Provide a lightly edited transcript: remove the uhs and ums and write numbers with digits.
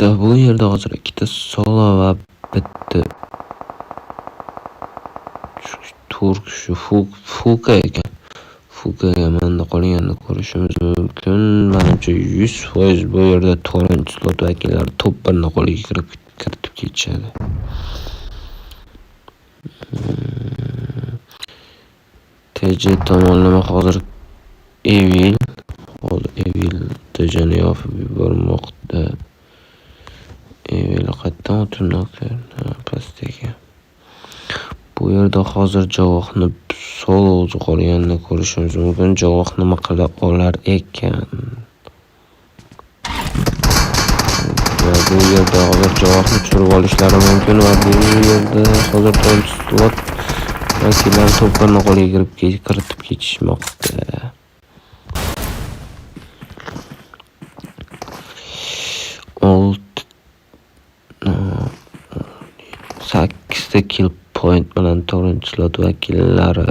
Bu yerda hozir ikkita solo va bitta turk shu Fuka ekan. Fukaga manda qolganini ko'rishimiz mumkin. Menimcha 100% bu yerda torrent slot vakillari top 1 qo'liga kiritib ketishadi. TJ tomonlama hozir Evil TJni yopib yubormoqda. Evil qayerdan o'tmoqda? Pastdagi. Bu yerda hozir javohni solo o'zi qolganini ko'rishimiz mumkin. Javoh nima qila olar ekan? Bu yerda hozir javohni tushirib olishlari mumkin va bu yerda hozir slot vakillari to'plarni qo'liga kiritib ketishmoqda. 8 ta kill point bilan torrent slot vakillari